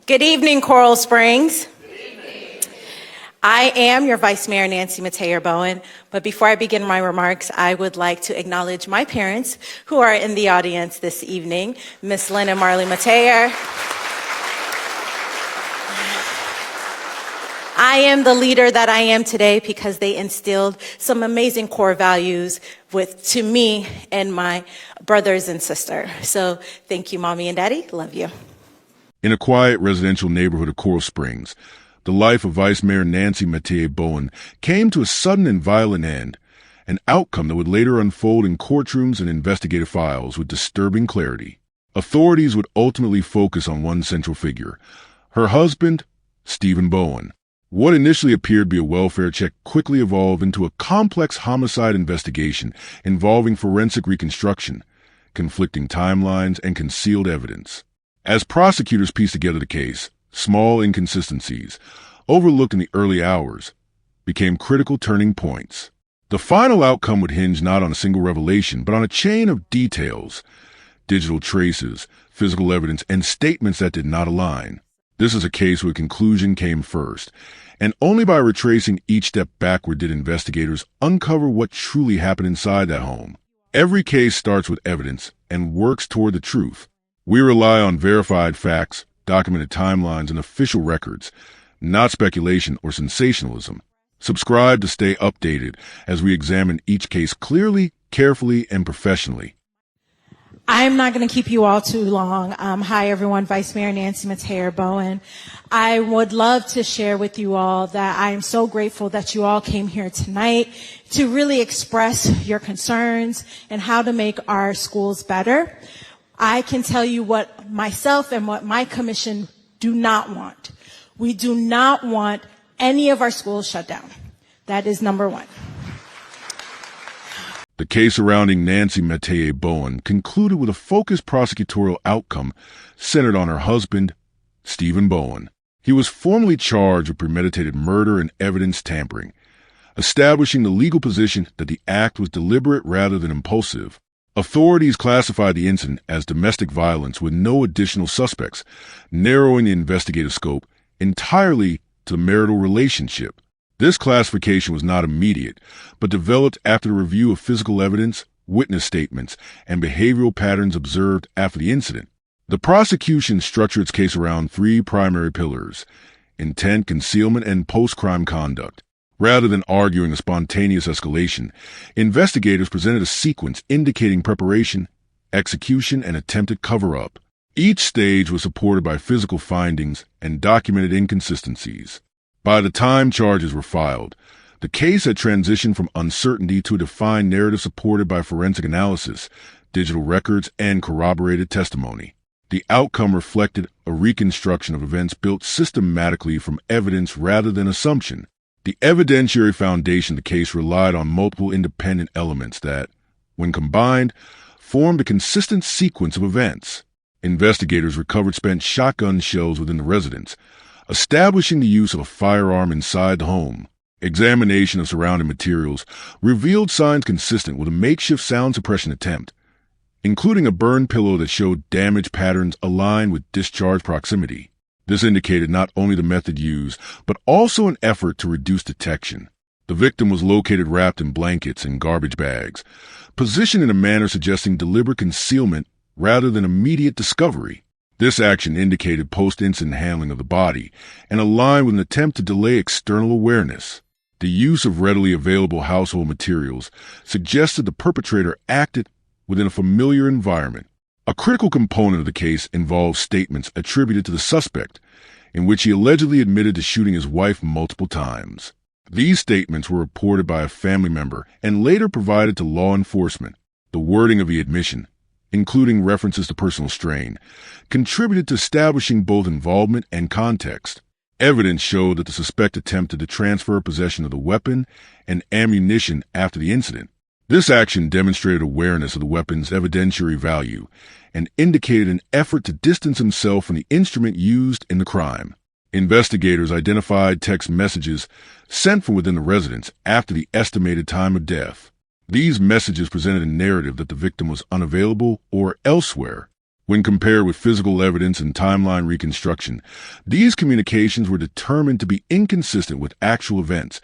Good evening, Coral Springs. I am your Vice Mayor, Nancy Mateo-Bowen, but before I begin my remarks, I would like to acknowledge my parents who are in the audience this evening, Miss Lynn and Marley Mateo. I am the leader that I am today because they instilled some amazing core values to me and my brothers and sister. So thank you, Mommy and Daddy. Love you. In a quiet residential neighborhood of Coral Springs, the life of Vice Mayor Nancy Mateo-Bowen came to a sudden and violent end, an outcome that would later unfold in courtrooms and investigative files with disturbing clarity. Authorities would ultimately focus on one central figure, her husband, Stephen Bowen. What initially appeared to be a welfare check quickly evolved into a complex homicide investigation involving forensic reconstruction, conflicting timelines, and concealed evidence. As prosecutors pieced together the case, small inconsistencies, overlooked in the early hours, became critical turning points. The final outcome would hinge not on a single revelation, but on a chain of details, digital traces, physical evidence, and statements that did not align. This is a case where conclusion came first, and only by retracing each step backward did investigators uncover what truly happened inside that home. Every case starts with evidence and works toward the truth. We rely on verified facts, documented timelines, and official records, not speculation or sensationalism. Subscribe to stay updated as we examine each case clearly, carefully, and professionally. I'm not going to keep you all too long. Hi, everyone. Vice Mayor Nancy Mateo-Bowen. I would love to share with you all that I am so grateful that you all came here tonight to really express your concerns and how to make our schools better. I can tell you what myself and what my commission do not want. We do not want any of our schools shut down. That is number one. The case surrounding Nancy Mateo-Bowen concluded with a focused prosecutorial outcome centered on her husband, Stephen Bowen. He was formally charged with premeditated murder and evidence tampering, establishing the legal position that the act was deliberate rather than impulsive. Authorities classified the incident as domestic violence with no additional suspects, narrowing the investigative scope entirely to the marital relationship. This classification was not immediate, but developed after the review of physical evidence, witness statements, and behavioral patterns observed after the incident. The prosecution structured its case around three primary pillars: intent, concealment, and post-crime conduct. Rather than arguing a spontaneous escalation, investigators presented a sequence indicating preparation, execution, and attempted cover-up. Each stage was supported by physical findings and documented inconsistencies. By the time charges were filed, the case had transitioned from uncertainty to a defined narrative supported by forensic analysis, digital records, and corroborated testimony. The outcome reflected a reconstruction of events built systematically from evidence rather than assumption. The evidentiary foundation of the case relied on multiple independent elements that, when combined, formed a consistent sequence of events. Investigators recovered spent shotgun shells within the residence, establishing the use of a firearm inside the home. Examination of surrounding materials revealed signs consistent with a makeshift sound suppression attempt, including a burned pillow that showed damage patterns aligned with discharge proximity. This indicated not only the method used, but also an effort to reduce detection. The victim was located wrapped in blankets and garbage bags, positioned in a manner suggesting deliberate concealment rather than immediate discovery. This action indicated post-incident handling of the body and aligned with an attempt to delay external awareness. The use of readily available household materials suggested the perpetrator acted within a familiar environment. A critical component of the case involved statements attributed to the suspect, in which he allegedly admitted to shooting his wife multiple times. These statements were reported by a family member and later provided to law enforcement. The wording of the admission, including references to personal strain, contributed to establishing both involvement and context. Evidence showed that the suspect attempted to transfer possession of the weapon and ammunition after the incident. This action demonstrated awareness of the weapon's evidentiary value and indicated an effort to distance himself from the instrument used in the crime. Investigators identified text messages sent from within the residence after the estimated time of death. These messages presented a narrative that the victim was unavailable or elsewhere. When compared with physical evidence and timeline reconstruction, these communications were determined to be inconsistent with actual events,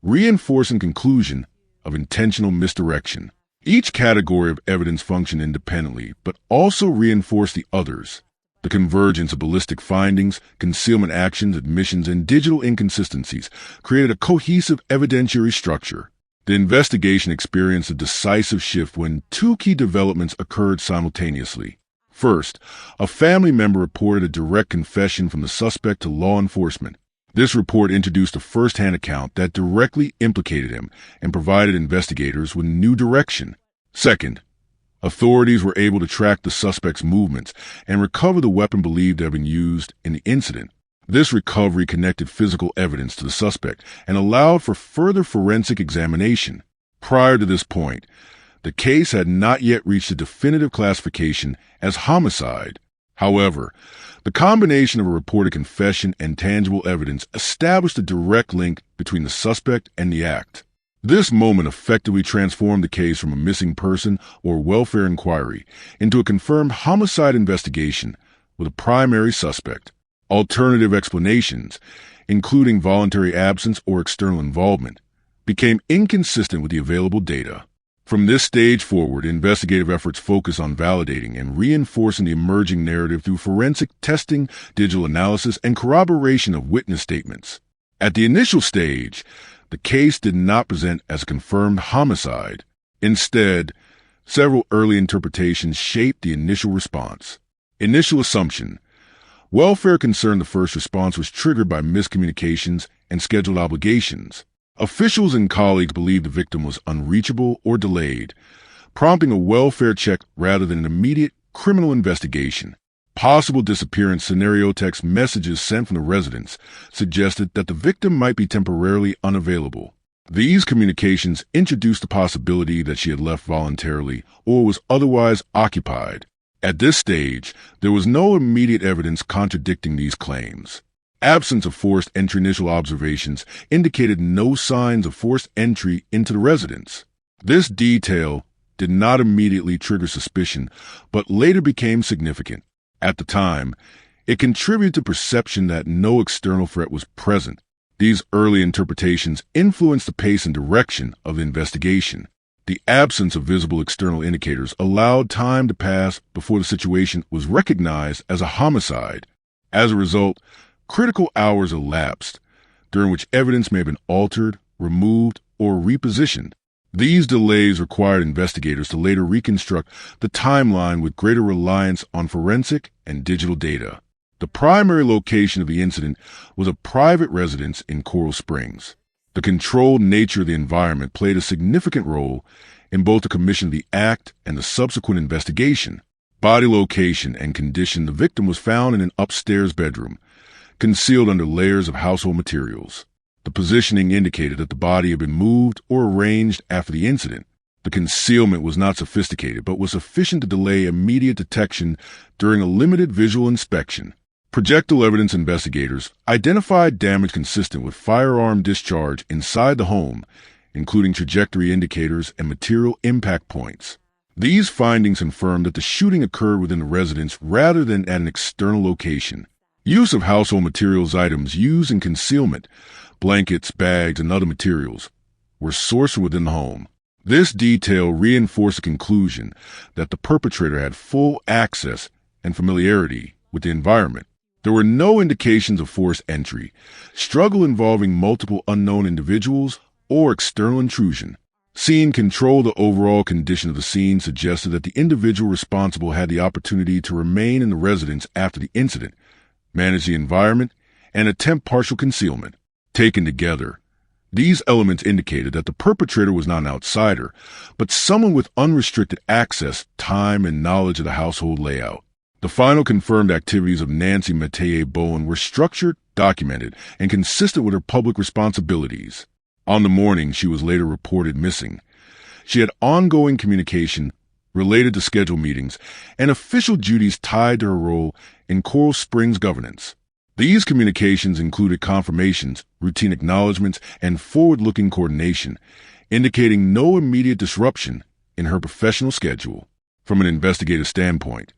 reinforcing conclusion of intentional misdirection. Each category of evidence functioned independently, but also reinforced the others. The convergence of ballistic findings, concealment actions, admissions, and digital inconsistencies created a cohesive evidentiary structure. The investigation experienced a decisive shift when two key developments occurred simultaneously. First, a family member reported a direct confession from the suspect to law enforcement. This report introduced a first-hand account that directly implicated him and provided investigators with new direction. Second, authorities were able to track the suspect's movements and recover the weapon believed to have been used in the incident. This recovery connected physical evidence to the suspect and allowed for further forensic examination. Prior to this point, the case had not yet reached a definitive classification as homicide. However, the combination of a reported confession and tangible evidence established a direct link between the suspect and the act. This moment effectively transformed the case from a missing person or welfare inquiry into a confirmed homicide investigation with a primary suspect. Alternative explanations, including voluntary absence or external involvement, became inconsistent with the available data. From this stage forward, investigative efforts focus on validating and reinforcing the emerging narrative through forensic testing, digital analysis, and corroboration of witness statements. At the initial stage, the case did not present as a confirmed homicide. Instead, several early interpretations shaped the initial response. Initial assumption: welfare concerned the first response was triggered by miscommunications and scheduled obligations. Officials and colleagues believed the victim was unreachable or delayed, prompting a welfare check rather than an immediate criminal investigation. Possible disappearance scenario text messages sent from the residence suggested that the victim might be temporarily unavailable. These communications introduced the possibility that she had left voluntarily or was otherwise occupied. At this stage, there was no immediate evidence contradicting these claims. Absence of forced entry. Initial observations indicated no signs of forced entry into the residence. This detail did not immediately trigger suspicion, but later became significant. At the time, it contributed to perception that no external threat was present. These early interpretations influenced the pace and direction of the investigation. The absence of visible external indicators allowed time to pass before the situation was recognized as a homicide. As a result, critical hours elapsed, during which evidence may have been altered, removed, or repositioned. These delays required investigators to later reconstruct the timeline with greater reliance on forensic and digital data. The primary location of the incident was a private residence in Coral Springs. The controlled nature of the environment played a significant role in both the commission of the act and the subsequent investigation. Body location and condition: the victim was found in an upstairs bedroom, concealed under layers of household materials. The positioning indicated that the body had been moved or arranged after the incident. The concealment was not sophisticated, but was sufficient to delay immediate detection during a limited visual inspection. Projectile evidence investigators identified damage consistent with firearm discharge inside the home, including trajectory indicators and material impact points. These findings confirmed that the shooting occurred within the residence rather than at an external location. Use of household materials: items used in concealment, blankets, bags, and other materials, were sourced within the home. This detail reinforced the conclusion that the perpetrator had full access and familiarity with the environment. There were no indications of forced entry, struggle involving multiple unknown individuals, or external intrusion. Scene control: the overall condition of the scene suggested that the individual responsible had the opportunity to remain in the residence after the incident, manage the environment, and attempt partial concealment. Taken together, these elements indicated that the perpetrator was not an outsider, but someone with unrestricted access, time, and knowledge of the household layout. The final confirmed activities of Nancy Mateye Bowen were structured, documented, and consistent with her public responsibilities. On the morning she was later reported missing, she had ongoing communication related to scheduled meetings and official duties tied to her role in Coral Springs governance. These communications included confirmations, routine acknowledgments, and forward-looking coordination, indicating no immediate disruption in her professional schedule. From an investigative standpoint,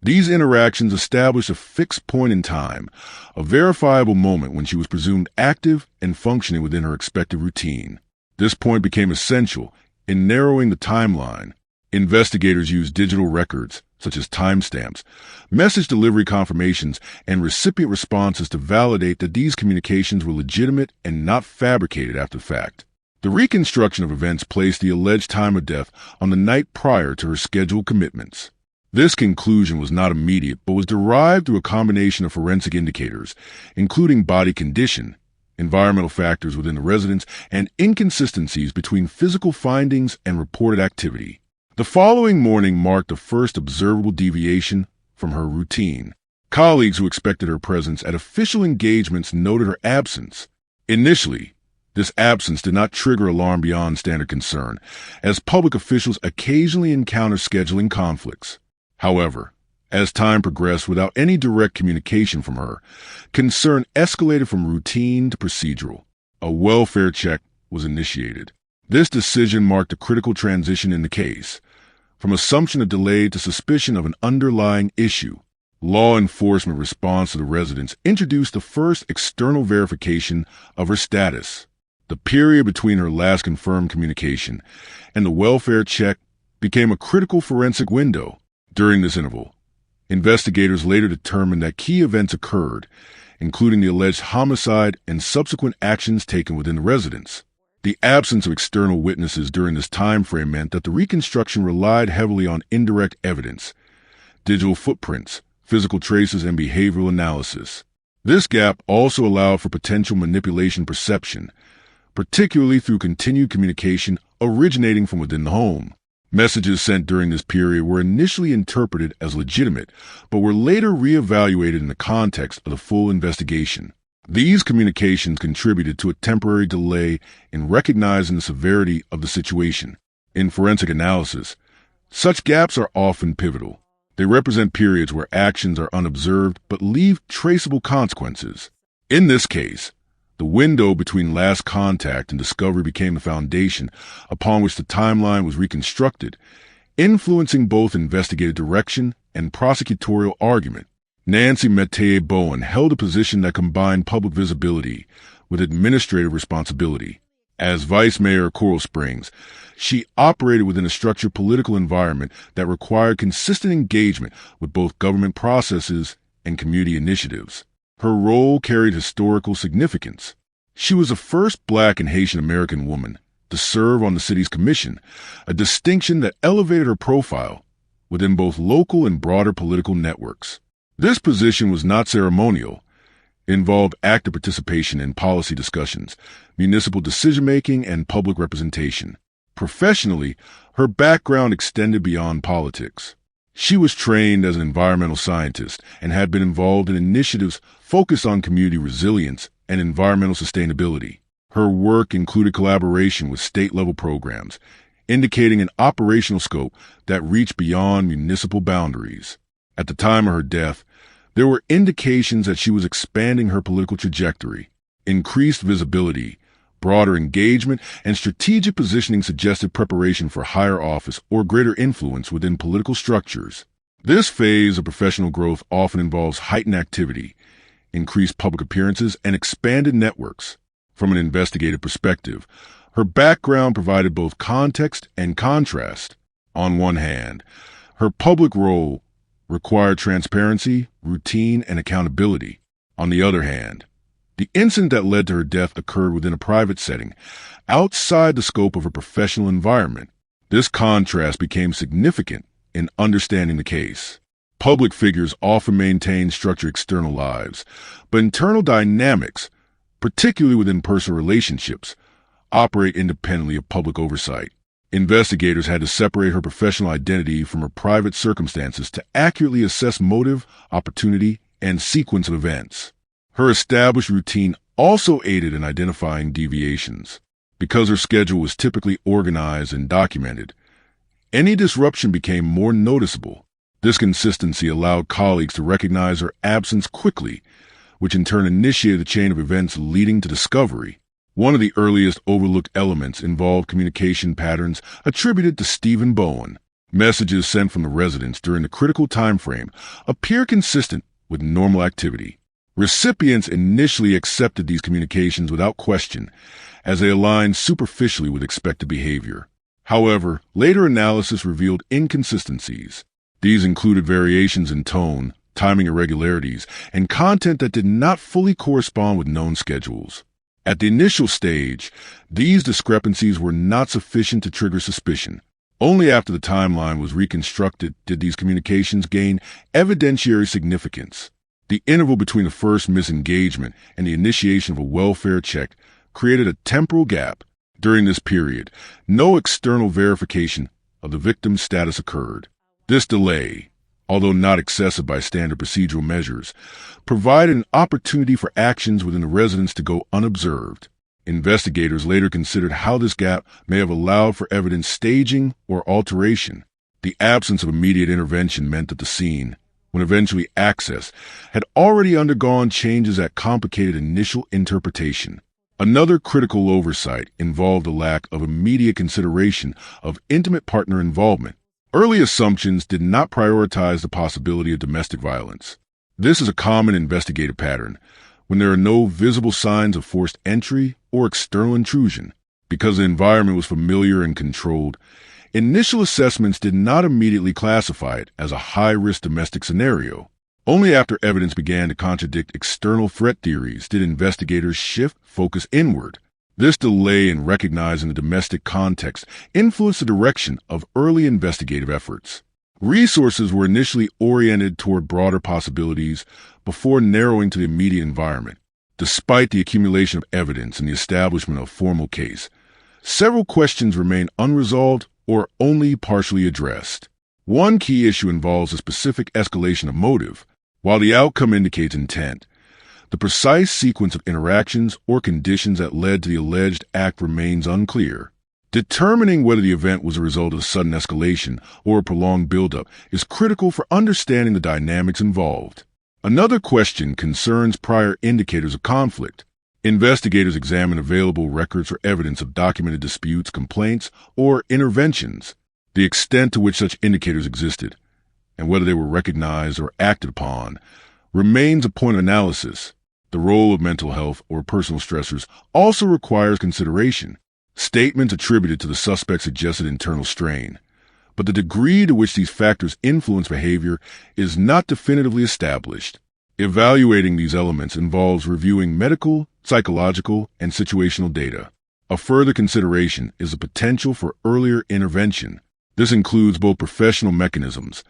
These interactions established a fixed point in time, a verifiable moment when she was presumed active and functioning within her expected routine. This point became essential in narrowing the timeline. Investigators used digital records, such as timestamps, message delivery confirmations, and recipient responses to validate that these communications were legitimate and not fabricated after the fact. The reconstruction of events placed the alleged time of death on the night prior to her scheduled commitments. This conclusion was not immediate, but was derived through a combination of forensic indicators, including body condition, environmental factors within the residence, and inconsistencies between physical findings and reported activity. The following morning marked the first observable deviation from her routine. Colleagues who expected her presence at official engagements noted her absence. Initially, this absence did not trigger alarm beyond standard concern, as public officials occasionally encounter scheduling conflicts. However, as time progressed without any direct communication from her, concern escalated from routine to procedural. A welfare check was initiated. This decision marked a critical transition in the case, from assumption of delay to suspicion of an underlying issue. Law enforcement response to the residence introduced the first external verification of her status. The period between her last confirmed communication and the welfare check became a critical forensic window. During this interval, investigators later determined that key events occurred, including the alleged homicide and subsequent actions taken within the residence. The absence of external witnesses during this time frame meant that the reconstruction relied heavily on indirect evidence, digital footprints, physical traces, and behavioral analysis. This gap also allowed for potential manipulation perception, particularly through continued communication originating from within the home. Messages sent during this period were initially interpreted as legitimate, but were later reevaluated in the context of the full investigation. These communications contributed to a temporary delay in recognizing the severity of the situation. In forensic analysis, such gaps are often pivotal. They represent periods where actions are unobserved but leave traceable consequences. In this case, the window between last contact and discovery became the foundation upon which the timeline was reconstructed, influencing both investigative direction and prosecutorial argument. Nancy Metayer Bowen held a position that combined public visibility with administrative responsibility. As vice mayor of Coral Springs, she operated within a structured political environment that required consistent engagement with both government processes and community initiatives. Her role carried historical significance. She was the first Black and Haitian American woman to serve on the city's commission, a distinction that elevated her profile within both local and broader political networks. This position was not ceremonial. It involved active participation in policy discussions, municipal decision-making, and public representation. Professionally, her background extended beyond politics. She was trained as an environmental scientist and had been involved in initiatives focused on community resilience and environmental sustainability. Her work included collaboration with state-level programs, indicating an operational scope that reached beyond municipal boundaries. At the time of her death, there were indications that she was expanding her political trajectory. Increased visibility, broader engagement, and strategic positioning suggested preparation for higher office or greater influence within political structures. This phase of professional growth often involves heightened activity, increased public appearances, and expanded networks. From an investigative perspective, her background provided both context and contrast. On one hand, her public role required transparency, routine, and accountability. On the other hand, the incident that led to her death occurred within a private setting, outside the scope of her professional environment. This contrast became significant in understanding the case. Public figures often maintain structured external lives, but internal dynamics, particularly within personal relationships, operate independently of public oversight. Investigators had to separate her professional identity from her private circumstances to accurately assess motive, opportunity, and sequence of events. Her established routine also aided in identifying deviations. Because her schedule was typically organized and documented, any disruption became more noticeable. This consistency allowed colleagues to recognize her absence quickly, which in turn initiated a chain of events leading to discovery. One of the earliest overlooked elements involved communication patterns attributed to Stephen Bowen. Messages sent from the residents during the critical time frame appear consistent with normal activity. Recipients initially accepted these communications without question, as they aligned superficially with expected behavior. However, later analysis revealed inconsistencies. These included variations in tone, timing irregularities, and content that did not fully correspond with known schedules. At the initial stage, these discrepancies were not sufficient to trigger suspicion. Only after the timeline was reconstructed did these communications gain evidentiary significance. The interval between the first misengagement and the initiation of a welfare check created a temporal gap. During this period, no external verification of the victim's status occurred. This delay, although not excessive by standard procedural measures, provided an opportunity for actions within the residence to go unobserved. Investigators later considered how this gap may have allowed for evidence staging or alteration. The absence of immediate intervention meant that the scene, when eventually accessed, had already undergone changes that complicated initial interpretation. Another critical oversight involved a lack of immediate consideration of intimate partner involvement. Early assumptions did not prioritize the possibility of domestic violence. This is a common investigative pattern when there are no visible signs of forced entry or external intrusion. Because the environment was familiar and controlled, initial assessments did not immediately classify it as a high-risk domestic scenario. Only after evidence began to contradict external threat theories did investigators shift focus inward. This delay in recognizing the domestic context influenced the direction of early investigative efforts. Resources were initially oriented toward broader possibilities before narrowing to the immediate environment. Despite the accumulation of evidence and the establishment of a formal case, several questions remain unresolved or only partially addressed. One key issue involves a specific escalation of motive. While the outcome indicates intent, the precise sequence of interactions or conditions that led to the alleged act remains unclear. Determining whether the event was a result of sudden escalation or a prolonged buildup is critical for understanding the dynamics involved. Another question concerns prior indicators of conflict. Investigators examine available records or evidence of documented disputes, complaints, or interventions. The extent to which such indicators existed, and whether they were recognized or acted upon, remains a point of analysis. The role of mental health or personal stressors also requires consideration. Statements attributed to the suspect suggested internal strain, but the degree to which these factors influence behavior is not definitively established. Evaluating these elements involves reviewing medical, psychological, and situational data. A further consideration is the potential for earlier intervention. This includes both professional mechanisms,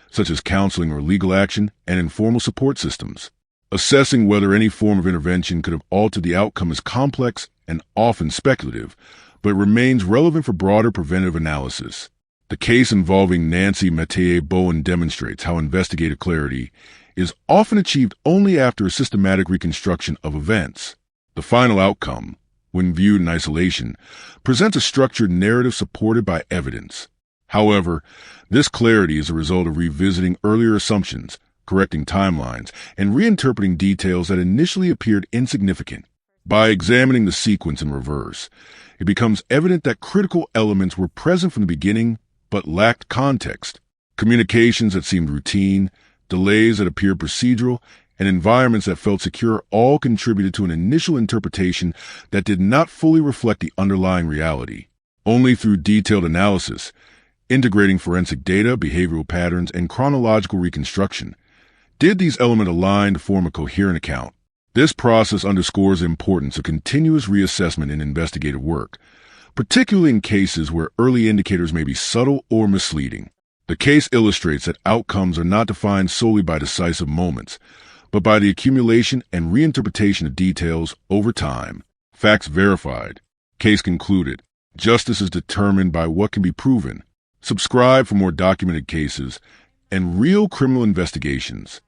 such as counseling or legal action, and informal support systems. Assessing whether any form of intervention could have altered the outcome is complex and often speculative, but remains relevant for broader preventive analysis. The case involving Nancy Metayer Bowen demonstrates how investigative clarity is often achieved only after a systematic reconstruction of events. The final outcome, when viewed in isolation, presents a structured narrative supported by evidence. However, this clarity is a result of revisiting earlier assumptions, correcting timelines, and reinterpreting details that initially appeared insignificant. By examining the sequence in reverse, it becomes evident that critical elements were present from the beginning but lacked context. Communications that seemed routine, delays that appeared procedural, and environments that felt secure all contributed to an initial interpretation that did not fully reflect the underlying reality. Only through detailed analysis, integrating forensic data, behavioral patterns, and chronological reconstruction, did these elements align to form a coherent account. This process underscores the importance of continuous reassessment in investigative work, particularly in cases where early indicators may be subtle or misleading. The case illustrates that outcomes are not defined solely by decisive moments, but by the accumulation and reinterpretation of details over time. Facts verified. Case concluded. Justice is determined by what can be proven. Subscribe for more documented cases and real criminal investigations.